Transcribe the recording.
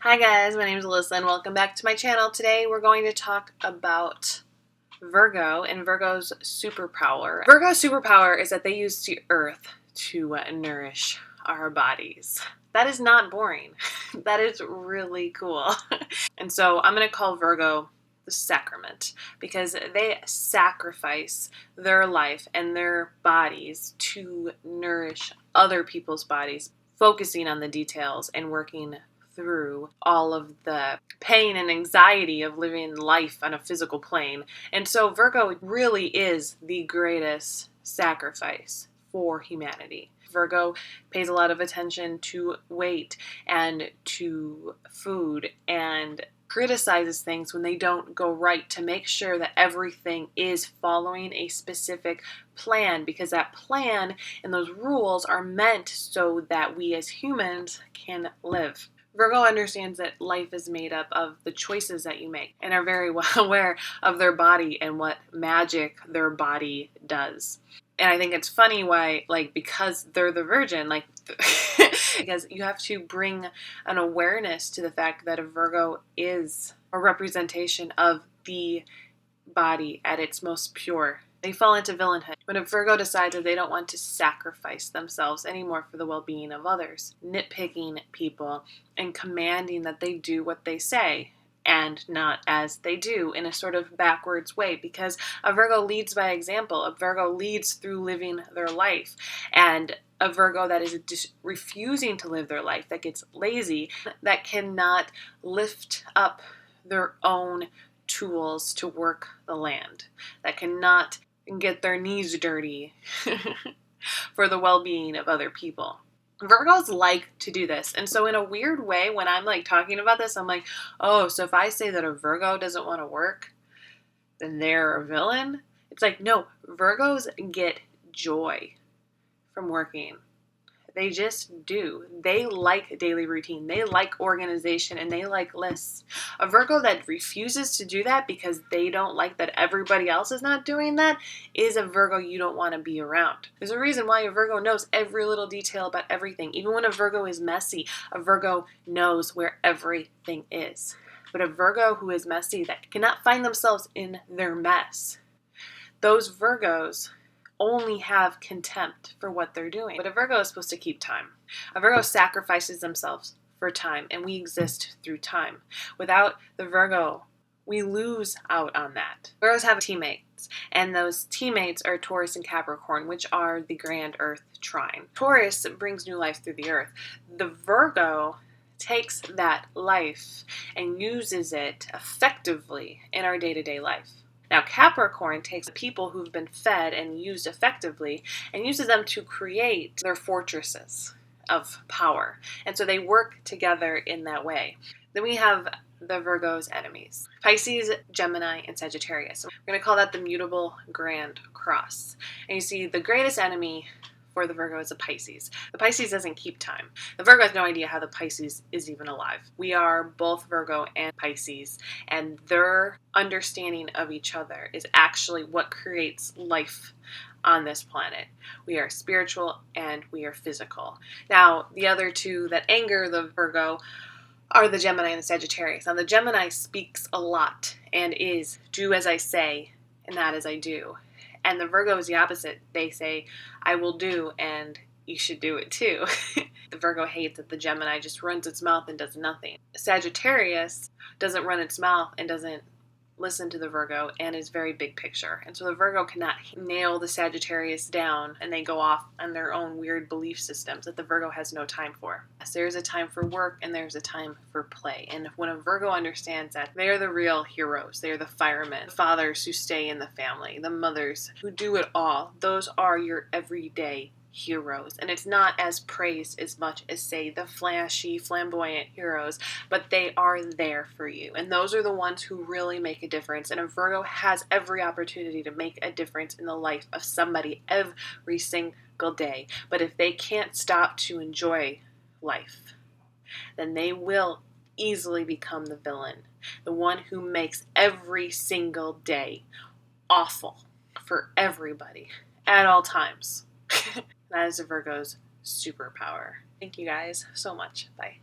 Hi guys, my name is Alyssa and welcome back to my channel. Today we're going to talk about Virgo and Virgo's superpower. Virgo's superpower is that they use the earth to nourish our bodies. That is not boring. That is really cool. And so I'm going to call Virgo the Sacrament because they sacrifice their life and their bodies to nourish other people's bodies, focusing on the details and working through all of the pain and anxiety of living life on a physical plane. And so Virgo really is the greatest sacrifice for humanity. Virgo pays a lot of attention to weight and to food and criticizes things when they don't go right to make sure that everything is following a specific plan, because that plan and those rules are meant so that we as humans can live. Virgo understands that life is made up of the choices that you make and are very well aware of their body and what magic their body does. And I think it's funny why, because they're the virgin, because you have to bring an awareness to the fact that a Virgo is a representation of the body at its most pure. They fall into villainhood when a Virgo decides that they don't want to sacrifice themselves anymore for the well-being of others, nitpicking people and commanding that they do what they say and not as they do, in a sort of backwards way, because a Virgo leads by example. A Virgo leads through living their life, and a Virgo that is just refusing to live their life, that gets lazy, that cannot lift up their own tools to work the land, that cannot get their knees dirty for the well-being of other people. Virgos like to do this. And so in a weird way, when I'm talking about this, I'm like, oh, so if I say that a Virgo doesn't want to work, then they're a villain? It's like, no, Virgos get joy from working. They just do. They like daily routine. They like organization, and they like lists. A Virgo that refuses to do that because they don't like that everybody else is not doing that is a Virgo you don't want to be around. There's a reason why a Virgo knows every little detail about everything. Even when a Virgo is messy, a Virgo knows where everything is. But a Virgo who is messy, that cannot find themselves in their mess, those Virgos only have contempt for what they're doing. But a Virgo is supposed to keep time. A Virgo sacrifices themselves for time, and we exist through time. Without the Virgo, we lose out on that. Virgos have teammates, and those teammates are Taurus and Capricorn, which are the grand Earth trine. Taurus brings new life through the Earth. The Virgo takes that life and uses it effectively in our day-to-day life. Now, Capricorn takes people who've been fed and used effectively and uses them to create their fortresses of power. And so they work together in that way. Then we have the Virgo's enemies: Pisces, Gemini, and Sagittarius. We're going to call that the mutable grand cross. And you see, the greatest enemy for the Virgo is a Pisces. The Pisces doesn't keep time. The Virgo has no idea how the Pisces is even alive. We are both Virgo and Pisces, and their understanding of each other is actually what creates life on this planet. We are spiritual and we are physical. Now, the other two that anger the Virgo are the Gemini and the Sagittarius. Now, the Gemini speaks a lot and is do as I say and not as I do. And the Virgo is the opposite. They say, I will do, and you should do it too. The Virgo hates that the Gemini just runs its mouth and does nothing. Sagittarius doesn't run its mouth and doesn't listen to the Virgo and is very big picture. And so the Virgo cannot nail the Sagittarius down, and they go off on their own weird belief systems that the Virgo has no time for. Yes, there's a time for work and there's a time for play. And when a Virgo understands that, they are the real heroes. They are the firemen, the fathers who stay in the family, the mothers who do it all. Those are your everyday heroes. And it's not as praised as much as, say, the flashy, flamboyant heroes, but they are there for you. And those are the ones who really make a difference. And a Virgo has every opportunity to make a difference in the life of somebody every single day. But if they can't stop to enjoy life, then they will easily become the villain, the one who makes every single day awful for everybody at all times. That is a Virgo's superpower. Thank you guys so much. Bye.